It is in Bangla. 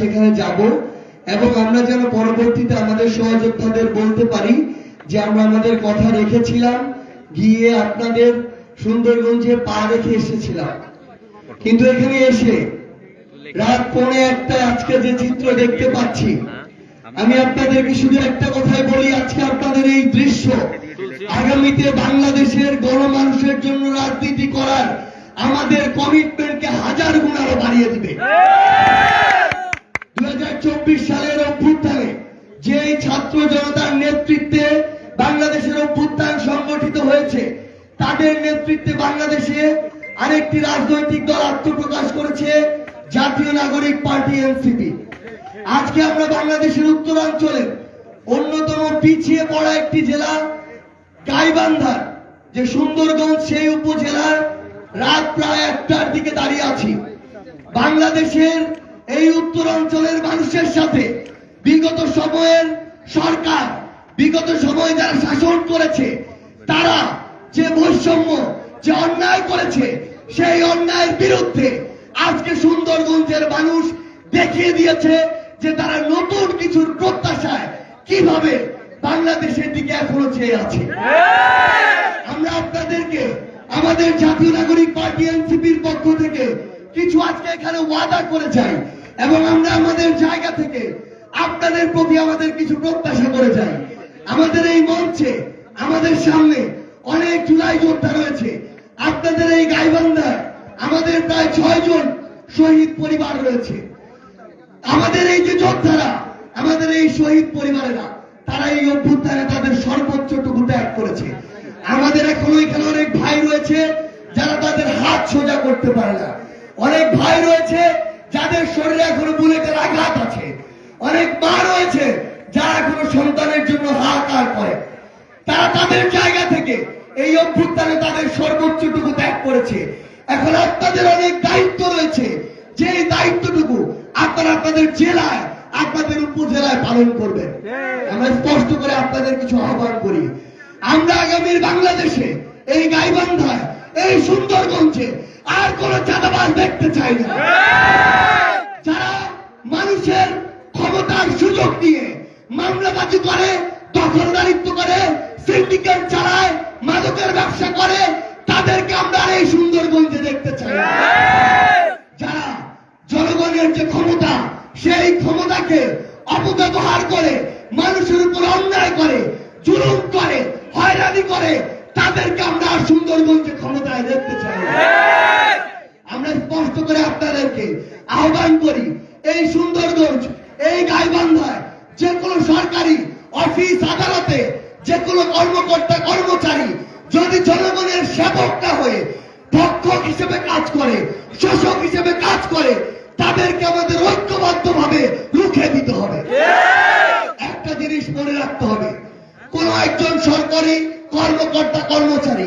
সেখানে যাব এবং আমরা যেন পরবর্তীতে আমাদের সহযোদ্ধাদের বলতে পারি যে আমরা আমাদের কথা রেখেছিলাম, গিয়ে আপনাদের সুন্দরগঞ্জে পা রেখে এসেছিলাম। কিন্তু এখানে এসে রাত 1:45 আজকে যে চিত্র দেখতে পাচ্ছি, আমি আপনাদেরকে শুধু একটা কথাই বলি, আজকে আপনাদের এই দৃশ্য আগামীতে বাংলাদেশের গণমানুষের জন্য রাজনীতি করার আমাদের কমিটমেন্টকে 1000 গুণ আরো বাড়িয়ে দিবে। 2024 সালের অভ্যুত্থানে যে ছাত্র জনতার নেতৃত্বে বাংলাদেশের অভ্যুত্থান সংগঠিত হয়েছে, তাদের নেতৃত্বে বাংলাদেশে আরেকটি রাজনৈতিক দল আত্মপ্রকাশ করেছে, জাতীয় নাগরিক পার্টি এনসিপি। আজকে আমরা বাংলাদেশের উত্তরাঞ্চলে অন্যতম পিছিয়ে পড়া একটি জেলা গাইবান্ধার যে সুন্দরগঞ্জ, সেই উপজেলার রাত প্রায় 1টার দিকে দাঁড়িয়ে আছি। বাংলাদেশের এই উত্তরাঞ্চলের মানুষের সাথে বিগত সময়ের সরকার, বিগত সময়ে যারা শাসন করেছে, তারা যে বৈষম্য, যে অন্যায় করেছে, সেই অন্যায়ের বিরুদ্ধে আজকে সুন্দরগঞ্জের মানুষ দেখিয়ে দিয়েছে যে তারা নতুন কিছুর প্রত্যাশায় কিভাবে বাংলাদেশের দিকে এখনো চেয়ে আছে। আমরা আপনাদেরকে আমাদের জাতীয় নাগরিক পার্টি এনসিপির পক্ষ থেকে কিছু আজকে এখানে ওয়াদা করে যাই এবং আমরা আমাদের জায়গা থেকে আপনাদের প্রতি আমাদের কিছু প্রত্যাশা করে যাই। আমাদের এই মঞ্চে, আমাদের সামনে অনেক জুলাই যোদ্ধা রয়েছে। আপনাদের এই গাইবান্ধায় আমাদের প্রায় 6 জন শহীদ পরিবার রয়েছে। আমাদের এই যে যোদ্ধারা, আমাদের এই শহীদ পরিবারেরা, তারা এই অভ্যুত্থানে তাদের সর্বোচ্চটুকু ত্যাগ করেছে। আমাদের এখনো এখানে অনেক ভাই রয়েছে যারা তাদের হাত সোজা করতে পারে না। অনেক ভাই রয়েছে যাদের শরীরে এখনো বুলেটের আঘাত আছে। অনেক মা রয়েছে যারা এখনো সন্তানের জন্য হাহাকার করে। তারা তাদের জায়গা থেকে এই অভ্যুত্থানে তাদের সর্বোচ্চটুকু ত্যাগ করেছে। এখন আপনাদের অনেক দায়িত্ব রয়েছে, যে দায়িত্বটুকু আপনারা আপনাদের জেলায়, আপনাদের উপজেলায় পালন করবেন। আমরা স্পষ্ট করে আপনাদের কিছু আহ্বান করি। আমরা আগামীর বাংলাদেশে এই গাইবান্ধায়, এই সুন্দরগঞ্জে আর কোন চাঁদাবাজ দেখতে চাই না, যারা মানুষের ক্ষমতার সুযোগ নিয়ে মামলাবাজি করে, দখলদারিত্ব করে, সিন্ডিকেট চালায়, মাদকের ব্যবসা করে, তাদেরকে আমরা এই সুন্দরগঞ্জে দেখতে চাই না। যারা জনগণের যে ক্ষমতা, সেই ক্ষমতাকে অপব্যবহার করে মানুষের উপর অন্যায় করে, জুলুম করে, হয়রানি করে, তাদেরকে আমরা সুন্দরগঞ্জে ক্ষমতায় দেখতে চাই না। আমরা স্পষ্ট করে আপনাদেরকে আহ্বান করি, এই সুন্দরগঞ্জ, এই গাইবান্ধায় যে কোনো সরকারি অফিস আদালতে যে কোনো কর্মকর্তা কর্মচারী যদি জনগণের সেবক না হয়ে ভক্ষক হিসেবে কাজ করে, শোষক হিসেবে কাজ করে, তাদেরকে আমাদের ঐক্যবদ্ধভাবে রুখে দিতে হবে। একটা জিনিস মনে রাখতে হবে, কোন একজন সরকারি কর্মকর্তা কর্মচারী